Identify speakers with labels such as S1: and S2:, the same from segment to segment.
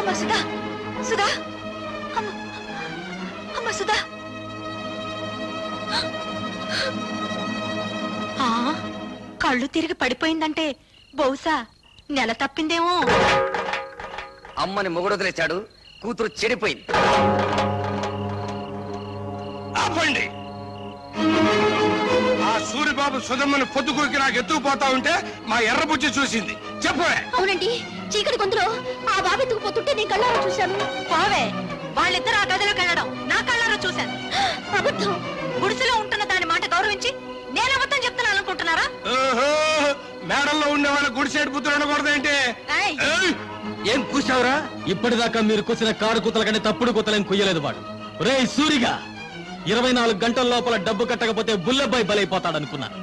S1: అమ్మ సుధా, సుధా, అమ్మ సుధా. కళ్ళు తిరిగి పడిపోయిందంటే బహుశా నెల తప్పిందేమో.
S2: అమ్మని మొగుడు వదిలేశాడు, కూతురు చెడిపోయింది.
S3: ఆపండి. ఆ సూరిబాబు సుధమ్మని పొద్దుకూరికి నాకు ఎత్తుకుపోతా ఉంటే మా ఎర్రబుజ్జి చూసింది. చెప్పవే.
S1: అవునండి, చీకటి గొంతులో ఆ బాబు ఎత్తుకుపోతుంటే నేను కళ్ళారా చూశాను. పోవే, వాళ్ళిద్దరు ఆ గదిలోకి వెళ్ళడం నా కళ్ళారా చూశాను. అబద్ధం. గుడిసెలో ఉంటున్న దాని మాట గౌరవించి నేను అబద్ధం చెప్తున్నాను అనుకుంటున్నారా?
S3: మేడల్లో ఉండే వాళ్ళ గుడిసేడు పుత్రుడు అనకూడదేంటి?
S2: ఏం కూసావురా?
S4: ఇప్పటిదాకా మీరు కూసిన కారు కూతల కంటే తప్పుడు కూతలేం కుయ్యలేదు వాడు. రే సూరిగా, 24 గంటల లోపల డబ్బు కట్టకపోతే బుల్లబ్బాయి బలైపోతాడనుకున్నాను.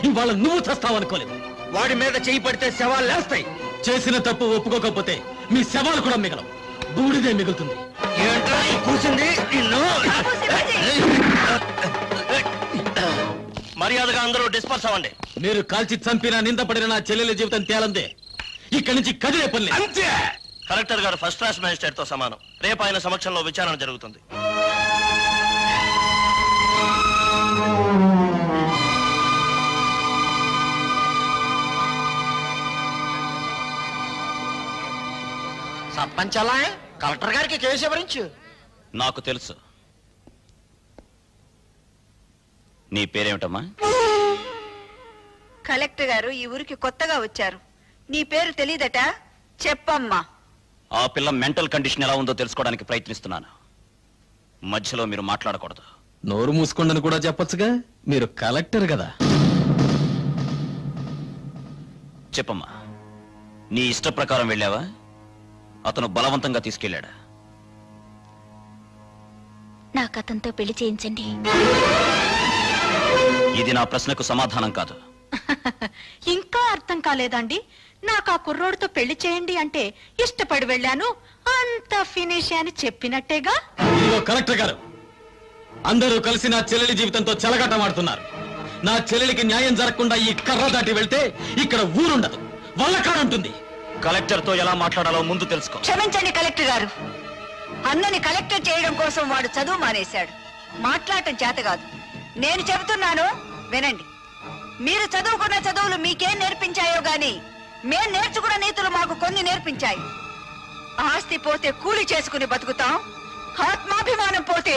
S4: ఇవాళ నువ్వు చస్తావనుకోలేదు.
S2: వాడి మీద చేయి పడితే శవాలు లేస్తాయి.
S4: చేసిన తప్పు ఒప్పుకోకపోతే మీ శవాలు కూడా మిగలవు, బూడిదే మిగులుతుంది.
S2: ఏంట్రా కూసింది?
S5: మర్యాదగా అందరూ డిస్పర్స్ అవ్వండి.
S4: మీరు కాల్చి చంపిన నిందపడిన నా చెల్లెల జీవితం తేలందే. ఇక్కడి నుంచి కదిలే పని
S3: అంతే.
S5: కలెక్టర్ గారు ఫస్ట్ క్లాస్ మేజిస్ట్రేట్ తో సమానం. రేపు ఆయన సమక్షంలో విచారణ జరుగుతుంది.
S2: సర్పంచ్ అలా కలెక్టర్ గారికి కేసు వివరించు.
S5: నాకు తెలుసు. నీ పేరేమిటమ్మా?
S1: కలెక్టర్ గారు ఈ ఊరికి కొత్తగా వచ్చారు. నీ పేరు తెలీదట, చెప్పమ్మా.
S5: ఆ పిల్ల మెంటల్ కండిషన్ ఎలా ఉందో తెలుసుకోవడానికి ప్రయత్నిస్తున్నాను. మధ్యలో మీరు మాట్లాడకూడదు.
S4: నోరు మూసుకోండని కూడా చెప్పొచ్చుగా, మీరు కలెక్టర్ కదా.
S5: చెప్పమ్మా, నీ ఇష్ట ప్రకారం వెళ్ళావా? అతను బలవంతంగా తీసుకెళ్ళాడా?
S1: నాకు అతనితో పెళ్లి చేయించండి.
S5: ఇది నా ప్రశ్నకు సమాధానం కాదు.
S1: ఇంకా అర్థం కాలేదండి? నాకు ఆ కుర్రోడితో పెళ్లి చేయండి అంటే ఇష్టపడి వెళ్ళాను, అంత ఫినిష్ అని చెప్పినట్టేగా.
S4: కలెక్టర్ గారు, అందరూ కలిసి నా చెల్లెలి జీవితంతో చెలగాటమాడుతున్నారు. నా చెల్లెలికి న్యాయం జరగకుండా ఈ కర్ర దాటి వెళ్తే ఇక్కడ ఊరుండదు, వల్లకాడుంటుంది.
S5: కలెక్టర్ తో ఎలా మాట్లాడాలో ముందు తెలుసుకో.
S1: క్షమించండి కలెక్టర్ గారు, అన్నని కలెక్టర్ చేయడం కోసం వాడు చదువు మానేశాడు. మాట్లాడటం చేత కాదు. నేను చెబుతున్నాను వినండి. మీరు చదువుకున్న చదువులు మీకేం నేర్పించాయో గాని మేం నేర్చుకున్న నీతులు మాకు కొన్ని నేర్పించాయి. ఆస్తి పోతే కూలి చేసుకుని బతుకుతాం, ఆత్మాభిమానం పోతే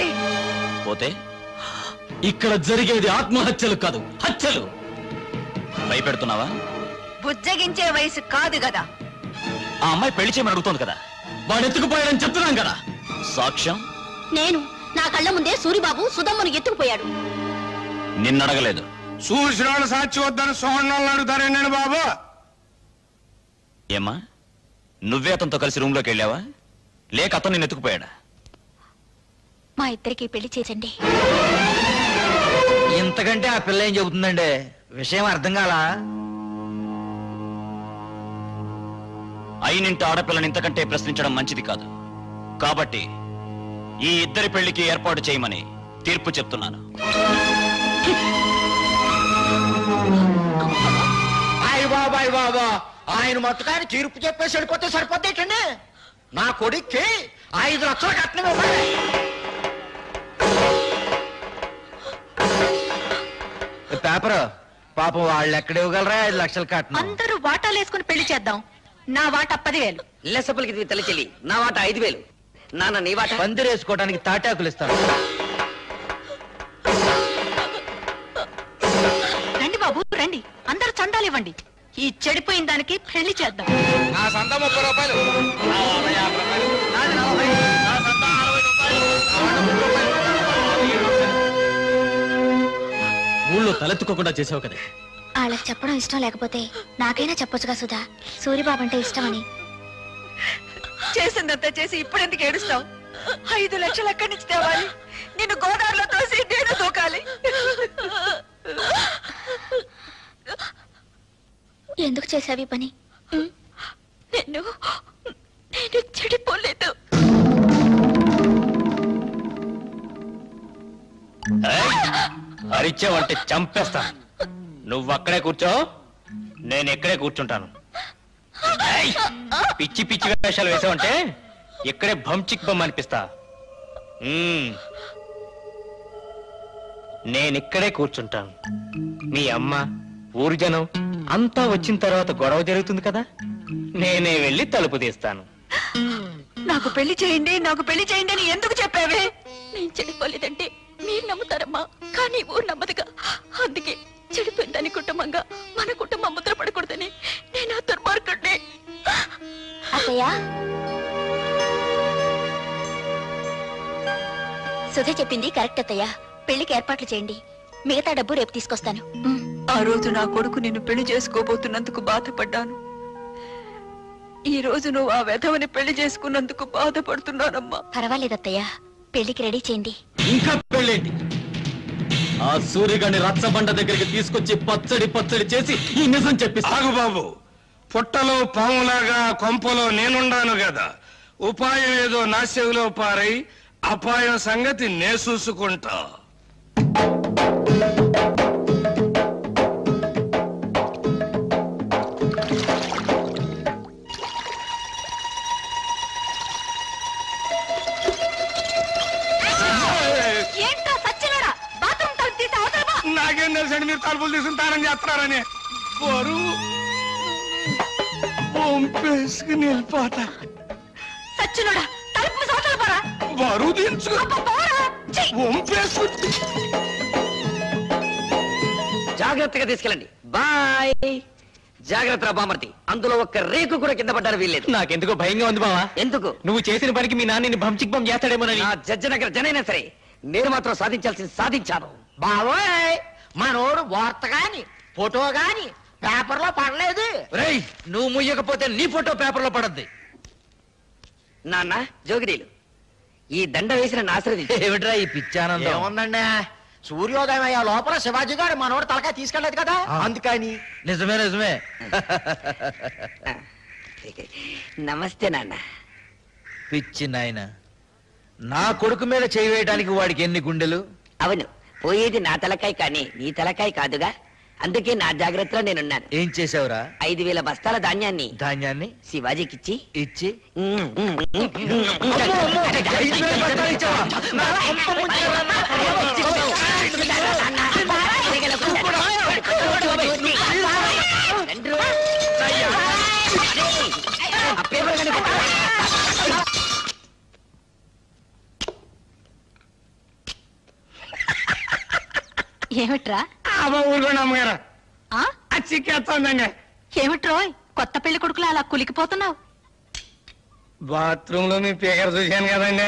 S5: పోతే
S4: ఇక్కడ జరిగేది ఆత్మహత్యలు కాదు, హత్యలు.
S5: భయపెడుతున్నావా?
S1: బుజ్జగించే వయసు కాదు కదా.
S5: ఆ అమ్మాయి పెళ్లి చేయమని అడుగుతోంది కదా.
S4: వాడు ఎత్తుకుపోయాడని చెప్తున్నాం కదా.
S5: సాక్ష్యం?
S1: నేను నా కళ్ళ ముందే సూరిబాబు సుధమ్మను ఎత్తుకుపోయాడు.
S5: నిన్నడగలేదు.
S3: చూసిన సాక్షి వద్దని సోహన్నాళ్ళు అడుగుతారేండి బాబు?
S5: ఏమ్మా, నువ్వే అతనితో కలిసి రూమ్ లోకి వెళ్ళావా, లేక అతను నిన్ను ఎత్తుకుపోయాడా?
S1: మా ఇద్దరికి పెళ్లి చేసండి.
S2: ఇంతకంటే ఆ పిల్ల ఏం చెబుతుందండి? విషయం అర్థం కాలా?
S5: అయినింటి ఆడపిల్లని ఇంతకంటే ప్రశ్నించడం మంచిది కాదు. కాబట్టి ఈ ఇద్దరి పెళ్లికి ఏర్పాటు చేయమని తీర్పు చెప్తున్నాను.
S2: బాబాయ్ బాబా, ఆయన మొత్తకాన్ని తీర్పు చెప్పేసి వెళ్ళిపోతే సరిపోతేటండి. నా కొడుక్కి 5 లక్షలు కట్నం ఇవ్వాలి. పేపర్ పాపం వాళ్ళు ఎక్కడ ఇవ్వగలరా 5 లక్షలు కట్నం?
S1: అందరూ వాటాలు వేసుకుని పెళ్లి చేద్దాం. నా వాట 10,000.
S2: లెసపలికి తల్లి చెల్లి, నా వాట 5,000. నాన్న నీ వాట? పందిరేసుకోవడానికి తాటాకులు ఇస్తాను.
S1: రండి బాబు రండి, అందరూ చందాలు ఇవ్వండి. ఈ చెడిపోయిన దానికి పెళ్లి చేద్దాం.
S3: నా సంత 30 రూపాయలు.
S4: ఊళ్ళో తలెత్తుకోకుండా చేసావు కదా.
S1: వాళ్ళకి చెప్పడం ఇష్టం లేకపోతే నాకైనా చెప్పొచ్చుగా సుధా, సూరిబాబు అంటే ఇష్టమని. చేసిందంతా చేసి ఇప్పుడెందుకు ఏడుస్తావు? 5 లక్షలు ఎక్కడి నుంచి తేవాలి? నిన్ను గోదావరిలో తోసి నేను దూకాలి. ఎందుకు చేసావి పని? నేను చెడిపోలేదు.
S5: అరిచావంటే చంపేస్తా. నువ్వు అక్కడే కూర్చో, నేను ఎక్కడే కూర్చుంటాను. పిచ్చి పిచ్చి వేషాలు వేసావంటే
S6: ఇక్కడే భంచిక్ బొమ్మ అనిపిస్తా. నేనిక్కడే కూర్చుంటాను. మీ అమ్మ, ఊరు జనం అంతా వచ్చిన తర్వాత గొడవ జరుగుతుంది కదా, నేనే వెళ్ళి తలుపు తీస్తాను.
S1: నాకు పెళ్లి చేయండి, నాకు పెళ్లి చేయండి అని ఎందుకు చెప్పావే?
S7: నేను చెడిపోలేదంటే మీరు నమ్ముతారమ్మా, కానీ ఊరు నమ్మదుగా. అందుకే చెడిపోయిందని కుటుంబంగా మన కుటుంబం ముద్ర పడకూడదని నేను ఆ దుర్మార్గుడిని.
S8: అత్తయ్య, సుధ చెప్పింది కరెక్ట్ అత్తయ్య. పెళ్లికి ఏర్పాట్లు చేయండి, మిగతా డబ్బు రేపు తీసుకొస్తాను.
S1: ఆ రోజు నా కొడుకు నిన్ను పెళ్లి చేసుకోబోతున్నందుకు బాధపడ్డాను. ఈ రోజు నువ్వు ఆ వెధవని పెళ్లి చేసుకున్నందుకు బాధపడుతున్నానమ్మా.
S8: పర్వాలేదు అత్తయ్య, పెళ్లికి రెడీ చేయండి.
S4: ఇంకా పెళ్ళేంటి? ఆ సూర్యగాని రచ్చబండ దగ్గరికి తీసుకొచ్చి పచ్చడి పచ్చడి చేసి ఈ నిజం చెప్పిస్తా.
S3: ఆగు బాబు, పుట్టలో పాములాగా కొంపలో నేనుండాను కదా, ఉపాయం ఏదో నా చెవిలో పారై అపాయం సంగతి నే చూసుకుంటా.
S1: ఏంటో సచ్చినోడా, బాత్రూమ్ తలుపు తీసి అవతల పో.
S3: నాకేం తెలుసండి మీరు తలుపులు తీసుకుంటారని చేస్తున్నారని. బరువు వంపేసుకుని వెళ్ళిపోతా.
S1: సచ్చినోడా, తలుపు మూసి అవతల పోరా.
S3: బరువు దించు
S1: పోరా. ఛీ!
S3: వంపేసుకుంటే
S2: జాగ్రత్తగా తీసుకెళ్ళండి. బాయ్. జాగ్రత్త బామర్తి, అందులో ఒక్క రేకు కూడా కింద పడ్డారు వీల్లేదు.
S6: నాకెందుకో భయంగా ఉంది బావా.
S2: ఎందుకు?
S6: నువ్వు చేసిన పనికి మీ నాన్నని భంచిక్ బొమ్మ చేస్తాడేమోనని.
S2: నా జడ్జనగర జనైనా సరే నేను మాత్రం సాధించాల్సింది సాధించాను. బావోయ్, మనోడు వార్త గాని ఫోటో గాని పేపర్ లో పడలేదు. రేయ్, నువ్వు ముయ్యకపోతే నీ ఫోటో పేపర్ లో పడద్ది. నాన్న జోగిరీలు, ఈ దండ వేసిన ఆశ్రది ఏమిట్రా ఈ పిచ్చానందం? ఏముందండి, సూర్యోదయం అయ్యే లోపల శివాజీ గారు మనోడు తలకాయ తీసుకెళ్లేదు కదా, అందుకని. నిజమే నిజమే. నమస్తే నాన్న.
S9: పిచ్చి నాయన, నా కొడుకు మీద చేయి వేయడానికి వాడికి ఎన్ని గుండెలు?
S2: అవును, పోయేది నా తలకాయ కానీ నీ తలకాయ కాదుగా, అందుకే నా జాగ్రత్తలో నేనున్నాను.
S9: ఏం చేసావురా?
S2: 5,000 బస్తాల ధాన్యాన్ని
S9: ధాన్యాన్ని
S2: శివాజీకిచ్చి
S9: ఇచ్చి
S2: 5,000 బస్తాలు ఇచ్చావా? నా కొంప ముంచావా? ఆ పేపర్ కానీ
S7: ఏమిట్రా?
S3: ఊరుకోండి అమ్మగారు,
S7: ఆ?
S3: అది చిక్కేస్తుందండి.
S7: ఏమిట్రోయ్, కొత్త పెళ్లి కొడుకులా అలా కులికిపోతున్నావు?
S3: బాత్రూమ్ లో మీ పేకర చూశాను కదండి,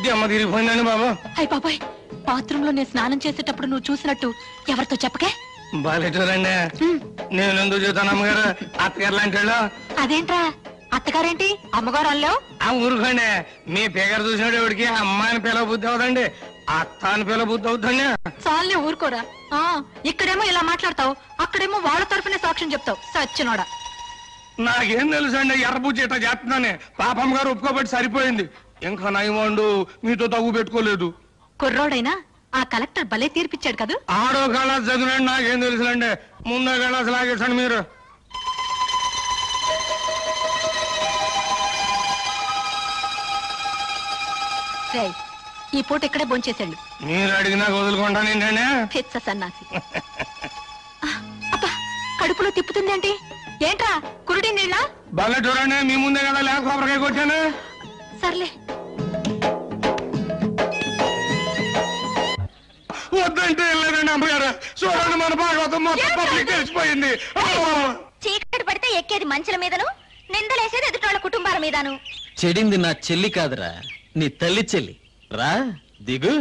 S3: దెమ్మ తిరిగిపోయిందండి బాబు.
S7: అయ్య బాబాయ్, బాత్రూమ్ లో నేను స్నానం చేసేటప్పుడు నువ్వు చూసినట్టు ఎవరితో చెప్పకే.
S3: బాలేటూరండి, నేను ఎందుకు చూస్తాను అమ్మగారు, అత్తగారు లాంటి వాళ్ళు.
S7: అదేంట్రా, అత్తగారేంటి అమ్మగారు అల్లావు?
S3: ఆ ఊరుకోండి, మీ పేకర చూసినట్టు ఎవరికి అమ్మాయిని పిల్ల బుద్ధి అవుతండి, అత్త అని పిల్ల బుద్ధి అవుతుంది.
S7: చాలే ఊరుకోరా. ఆ, ఇక్కడేమో ఇలా మాట్లాడతావు, అక్కడేమో వాళ్ళ తరఫునే సాక్ష్యం చెప్తావు. సచ్చినోడా.
S3: నాకేం తెలుసండి, ఎర్రబుజ్జి ఇట్లా చేస్తున్నానే, పాపం గారు ఒప్పుకోబట్టి సరిపోయింది. ఇంకా నయమండు మీతో తగ్గు పెట్టుకోలేదు.
S7: కుర్రోడైనా ఆ కలెక్టర్ భలే తీర్పిచ్చాడు కదా.
S3: ఆడో కళాసు చదివినండి, నాకేం తెలుసులండి, ముందో కళాసు లాగేసండి మీరు.
S7: రేయ్, ఈ పూట ఇక్కడే భోంచేసాడు.
S3: మీరు అడిగినా వదులుకుంటానండి.
S7: పిచ్చ సన్నాసి. అబ్బా, కడుపులో తిప్పుతుందేంటి? ఏంట్రా కురుడి నీళ్ళ?
S3: బాలేటూరండి, మీ ముందే కదా లేక కొబ్బరికాయ కొట్టాను.
S7: సర్లే.
S3: వద్దంటే వెళ్ళలేదండి అమ్మగారు, చూడండి మన భాగవతం మొత్తం పబ్లిక్ తెలిసిపోయింది.
S8: చీకటి పడితే ఎక్కేది మంచుల మీదను, నిందలేసేది ఎదుటోళ్ళ కుటుంబాల మీదను.
S4: చెడింది నా చెల్లి కాదురా, నీ తల్లి చెల్లి. రా దిగు.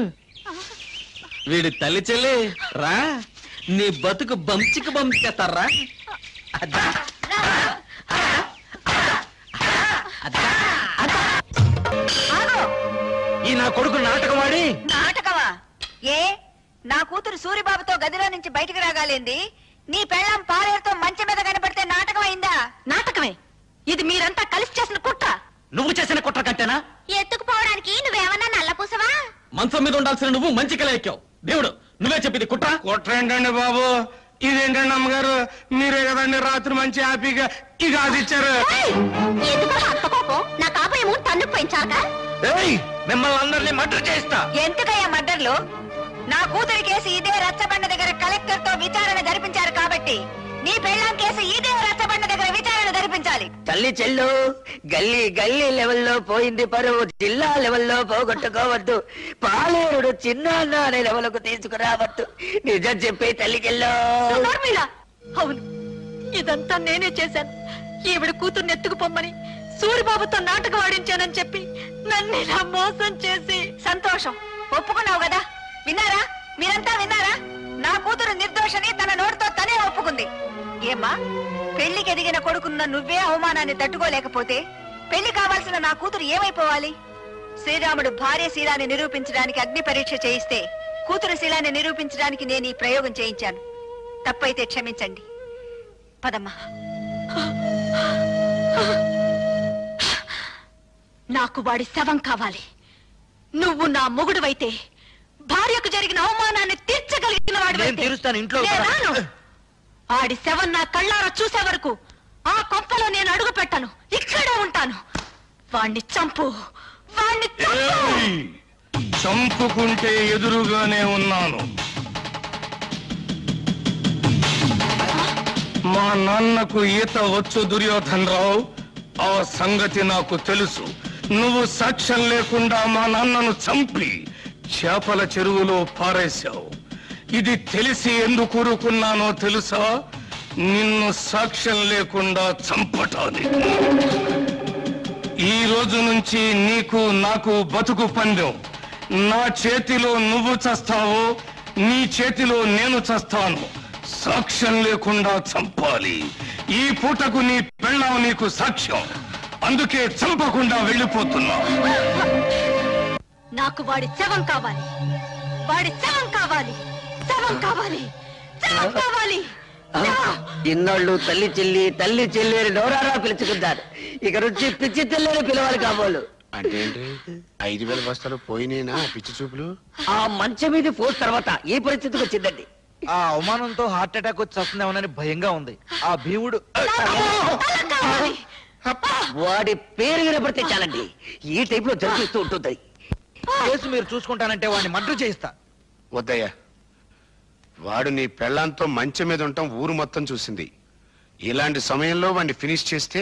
S4: వీడి తల్లి చెల్లి రా, నీ బతుకు బంచికి బంచేస్తారా.
S2: ఈ నా కొడుకు నాటకమాడి.
S1: నాటకమా? ఏ, నా కూతురు సూరిబాబుతో గదిలో నుంచి బయటికి రాగాలేంది, నీ పెళ్ళం పాలేరుతో మంచం మీద కనబడితే నాటకం అయిందా?
S7: నాటకమే. ఇది మీరంతా కలిసి చేసిన కుట్ర.
S2: నువ్వు చేసిన కుట్ర కంటేనా?
S8: ఎత్తుకుపోవడానికి నువ్వేమన్నా నల్లపూసవా?
S4: మంచం మీద ఉండాల్సిన నువ్వు మంచి కల ఎక్కావు. దేవుడు నువ్వే చెప్పింది కుట్ర.
S3: కుట్ర ఏంటండి బాబు, ఇదేంటండి అమ్మగారు, మీరే కదండి రాత్రి మంచి హ్యాపీగా ఇక అది ఇచ్చారు.
S8: ఎందుకో అంత కోపం? నా కాబోయేమో తన్నుకు పెంచాక
S9: మిమ్మల్ని అందరినీ మర్డర్ చేస్తా.
S1: ఎందుకయ్యా మర్డర్లు? నా కూతురి కేసు ఇదే రచ్చబండ దగ్గర కలెక్టర్ తో విచారణ జరిపించారు కాబట్టి నీ పెళ్ళాం కేసు ఇదే రచ్చబండ దగ్గర విచారణ జరిపించాలి.
S2: తల్లి చెల్లు, గల్లీ గల్లీ లెవెల్లో పోయింది పరువు, జిల్లా లెవెల్లో పోగొట్టుకోవద్దు, పాలేరుడు చిన్న అనే లెవెల్కు తీసుకురావద్దు. నిజం చెప్పే తల్లి చెల్లు.
S7: అవును, ఇదంతా నేనే చేశాను. ఈవిడ కూతుర్ని ఎత్తుకుపోమ్మని సూరిబాబుతో నాటకం ఆడించానని చెప్పి నన్ను ఇలా మోసం చేసి.
S1: సంతోషం, ఒప్పుకున్నావు కదా. విన్నారా? మీరంతా విన్నారా? నా కూతురు నిర్దోషని తన నోటితో తనే ఒప్పుకుంది. ఏమ్మా, పెళ్లికి ఎదిగిన కొడుకున్న నువ్వే అవమానాన్ని తట్టుకోలేకపోతే పెళ్లి కావాల్సిన నా కూతురు ఏమైపోవాలి? శ్రీరాముడు భార్య శీలాన్ని నిరూపించడానికి అగ్ని పరీక్ష చేయిస్తే కూతురు శీలాన్ని నిరూపించడానికి నేను ఈ ప్రయోగం చేయించాను. తప్పైతే క్షమించండి. పదమ్మా.
S7: నాకు వాడి శవం కావాలి. నువ్వు నా మొగుడువైతే భార్యకు జరిగిన అవమానాన్ని తీర్చగలిగిన వాడు. ఆడి శవం నా కళ్ళారా చూసే వరకు ఆ కొంపలో నేను అడుగు పెట్టను. ఇక్కడే ఉంటాను. వాణ్ణి చంపు, వాణ్ణి
S3: చంపుకుంటే ఎదురుగానే ఉన్నాను. మా నాన్నకు ఈత వచ్చు దుర్యోధన్ రావు, ఆ సంగతి నాకు తెలుసు. నువ్వు సాక్ష్యం లేకుండా మా నాన్నను చంపి చేపల చెరువులో పారేశావు. ఇది తెలిసి ఎందుకు ఊరుకున్నానో తెలుసా? నిన్ను సాక్ష్యం లేకుండా చంపటానికి. ఈ రోజు నుంచి నీకు నాకు బతుకు పందెం. నా చేతిలో నువ్వు చస్తావో, నీ చేతిలో నేను చస్తాను. సాక్ష్యం లేకుండా చంపాలి. ఈ పూటకు నీ పెళ్ళాం నీకు సాక్ష్యం. అందుకే చంపకుండా వెళ్ళిపోతున్నా.
S7: నాకు వాడి శవం కావాలి. వాడి శవం కావాలి. శవం కావాలి. శవం కావాలి.
S2: ఇన్నాళ్ళు తల్లి చెల్లి తల్లి చెల్లి అని నోరారా పిలుచుకుంటారు. ఇక నుంచి పిచ్చి తెల్లని పిలవాలి కాబోలు.
S10: అంటే 5,000 బస్తాలు పోయినేనా పిచ్చి చూపులు?
S2: ఆ మంచం మీద పోస్ తర్వాత ఈ పరిస్థితికి వచ్చిందండి.
S9: ఆ అవమానంతో హార్ట్ అటాక్ వచ్చి వస్తుందేమోనని భయంగా ఉంది. ఆ భీముడు
S2: వాడి పేరు వినపడితే చాలండి ఈ టైప్ లో జరిపిస్తూ ఉంటుంది.
S9: కేసు మీరు చూసుకుంటానంటే వాడిని మర్డర్ చేయిస్తా.
S10: వద్దయ్యా, వాడు నీ పెళ్ళాంతో మంచం మీద ఉండటం ఊరు మొత్తం చూసింది. ఇలాంటి సమయంలో వాడిని ఫినిష్ చేస్తే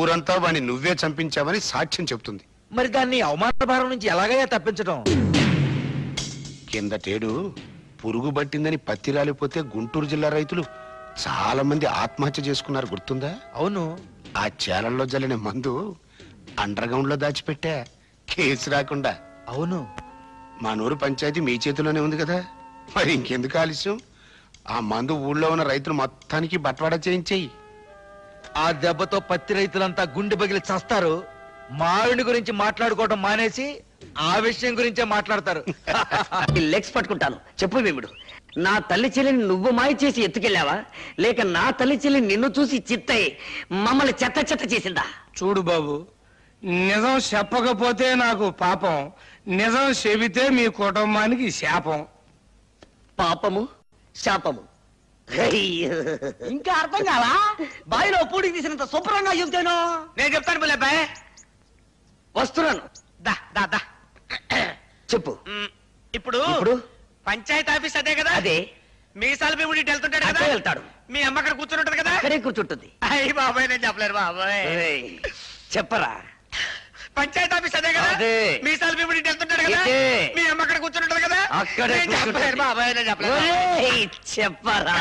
S10: ఊరంతా వాడిని నువ్వే చంపించావని సాక్ష్యం చెప్తుంది.
S9: మరి దాన్ని అవమాన భారం నుంచి ఎలాగయ్యా తప్పించడం?
S10: కిందటేడు పురుగు పట్టిందని పత్తి రాలిపోతే గుంటూరు జిల్లా రైతులు చాలా మంది ఆత్మహత్య చేసుకున్నారు, గుర్తుందా?
S9: అవును.
S10: ఆ చేలల్లో జల్లిన మందు అండర్ గ్రౌండ్ లో దాచిపెట్టా, కేసు రాకుండా.
S9: అవును.
S10: మా నూరు పంచాయతీ మీ చేతిలోనే ఉంది కదా, మరి ఇంకెందుకు ఆలస్యం? ఆ మందు ఊళ్ళో ఉన్న రైతులు మొత్తానికి బట్వాడా చేయించేయి.
S9: ఆ దెబ్బతో పత్తి రైతులంతా గుండె బగిలి చస్తారు. మావిడి గురించి మాట్లాడుకోవడం మానేసి ఆ విషయం గురించే మాట్లాడతారు.
S2: లెగ్స్ పట్టుకుంటాను. చెప్పు భీముడు, నా తల్లి చెల్లిని నువ్వు మాయ చేసి ఎత్తుకెళ్ళావా, లేక నా తల్లి చెల్లి నిన్ను చూసి చిత్తయి మమ్మల్ని చెత్త చెత్త చేసిందా?
S3: చూడు బాబు, నిజం చెప్పకపోతే నాకు పాపం, నిజం చెబితే మీ కుటుంబానికి శాపం.
S2: పాపము శాపము
S11: ఇంకా అర్థం కాలా? బావిలో పూడికి తీసినంత శుభ్రంగా చెబుతాను.
S9: నేను చెప్తాను బుల్లబ్బాయ్.
S2: వస్తున్నాను.
S9: దా దా దా
S2: చెప్పు.
S9: ఇప్పుడు పంచాయతీ ఆఫీస్ అదే కదా?
S2: అదే.
S9: మీసాల భీముడి వెళ్తుంటాడు కదా?
S2: వెళ్తాడు.
S9: మీ అమ్మ అక్కడ కూర్చుని ఉంటది కదా?
S2: అక్కడే కూర్చుంటుంది.
S9: అయ్యి బాబాయ్, నేను చెప్పలేరు బాబాయ్.
S2: చెప్పరా.
S9: పంచాయతీ ఆఫీస్ అదే కదా?
S2: అదే.
S9: మీసాల భీముడి వెళ్తుంటాడు కదా? మీ అమ్మ అక్కడ కూర్చుని ఉంటది కదా?
S2: అక్కడే
S9: చెప్పలేరు బాబాయ్, నేను చెప్పలేరు.
S2: చెప్పరా.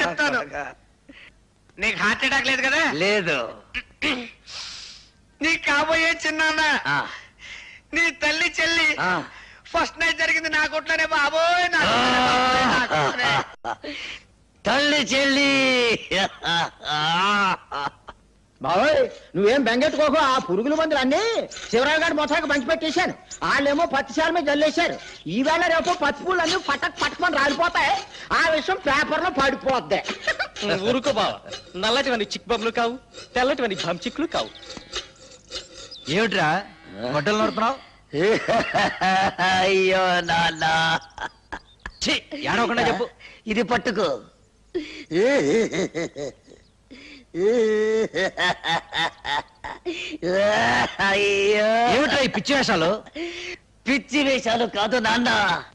S9: చెప్తాను. నీకు హార్ట్ అటాక్ లేదు కదా?
S2: లేదు.
S9: నీ కాబోయే చిన్నాన్న, నీ తల్లి చెల్లి ఫస్ట్ నైట్ జరిగింది నా కొట్లోనే బాబోయ్.
S2: తల్లి చెల్లి.
S11: బాబోయ్, నువ్వేం బెంగెట్టుకోకు. ఆ పురుగుల మందులు అన్ని శివరావు గారి మొత్తానికి పంచి పెట్టేశాను. వాళ్ళేమో పత్తిశాల మీద జల్లేశారు. ఈవేళ రేపు పత్తి పూలు అన్ని పట్టమని రాలిపోతాయి. ఆ విషయం పేపర్ లో పడిపోద్ది.
S6: ఊరుకో బావ, నల్లటివని చిక్ బొమ్మలు కావు, తెల్లటివని చిక్కులు కావు.
S9: ఏమిట్రా గొడ్డలు నడుపుతున్నావు?
S2: అయ్యో నాన్న,
S9: ఏడవకుండా చెప్పు.
S2: ఇది పట్టుకో. ఏమిట్రా ఈ పిచ్చి వేషాలు?
S12: పిచ్చి వేషాలు కాదు నాన్న.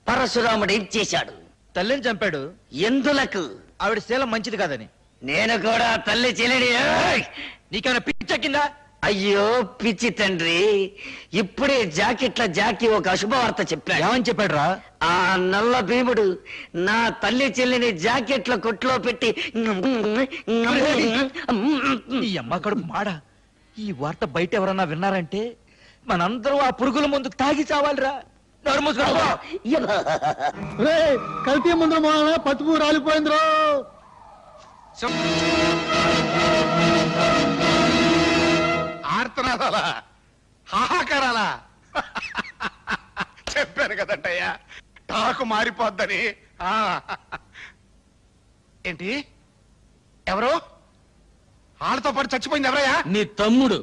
S12: పరశురాముడు ఏం చేశాడు?
S9: తల్లిని చంపాడు.
S12: ఎందులకు?
S9: ఆవిడ శీలం మంచిది కాదని.
S12: నేను కూడా తల్లి చెల్లిని.
S9: నీకేమైనా పిచ్చెక్కిందా?
S12: అయ్యో పిచ్చి తండ్రి, ఇప్పుడే జాకీ ఒక అశుభవార్త చెప్పాడు.
S9: ఏమని చెప్పాడు రా?
S12: ఆ నల్ల భీముడు నా తల్లి చెల్లిని జాకెట్ల కొట్లో పెట్టి
S9: ఈ అమ్మ కడుపు మాడ. ఈ వార్త బయట ఎవరన్నా విన్నారంటే మనందరూ ఆ పురుగుల ముందు తాగి చావాలిరా. నోరు మూసుకో.
S11: కల్తీ ముందు పసుపు రాలిపోయిందిరో.
S10: ఆర్తనాదాలా, హాహాకారాలా? చెప్పాను కదంటయ్యా టాకు మారిపోద్దని. ఏంటి? ఎవరు? వాళ్ళతో పాటు చచ్చిపోయింది ఎవరయ్యా?
S4: నీ తమ్ముడు.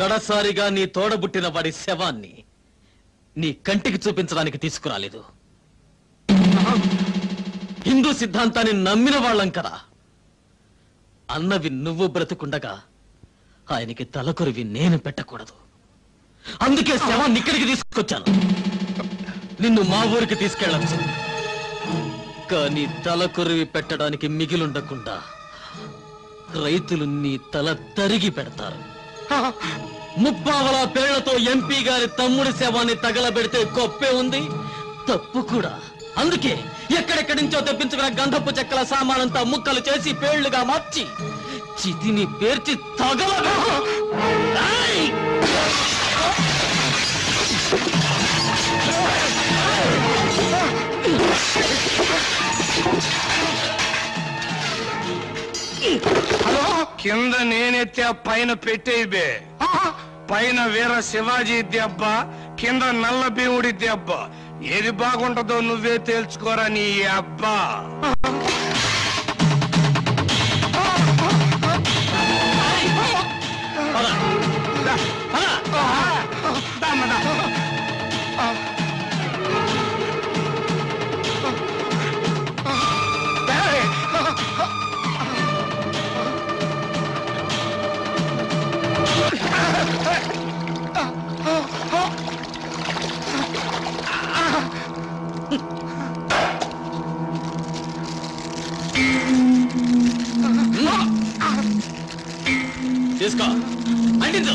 S4: కడసారిగా నీ తోడబుట్టిన వాడి శవాన్ని నీ కంటికి చూపించడానికి తీసుకురాలేదు. హిందూ సిద్ధాంతాన్ని నమ్మిన వాళ్ళం కదా. అన్నవి నువ్వు బ్రతుకుండగా ఆయనకి తలకొరివి నేను పెట్టకూడదు. అందుకే శవాన్ని ఇక్కడికి తీసుకొచ్చాను. నిన్ను మా ఊరికి తీసుకెళ్ళచ్చు, కానీ తలకొరివి పెట్టడానికి మిగిలుండకుండా రైతులు నీ తల తరిగి పెడతారు. ముప్పావలా పేళ్లతో ఎంపీ గారి తమ్ముడి శవాన్ని తగలబెడితే గొప్పే ఉంది, తప్పు కూడా. అందుకే ఎక్కడెక్కడి నుంచో తెప్పించుకున్న గంధపు చెక్కల సామానంతా ముక్కలు చేసి పేళ్లుగా మార్చి చితిని పేర్చి తగల.
S3: కింద నేనెత్తే పైన పెట్టేబే. పైన వీర శివాజీ దెబ్బ, కింద నల్ల భీముడి దెబ్బ. ఏది బాగుంటుందో నువ్వే తేల్చుకోరా నీ అబ్బా.
S4: తీసుకో, అంటించు.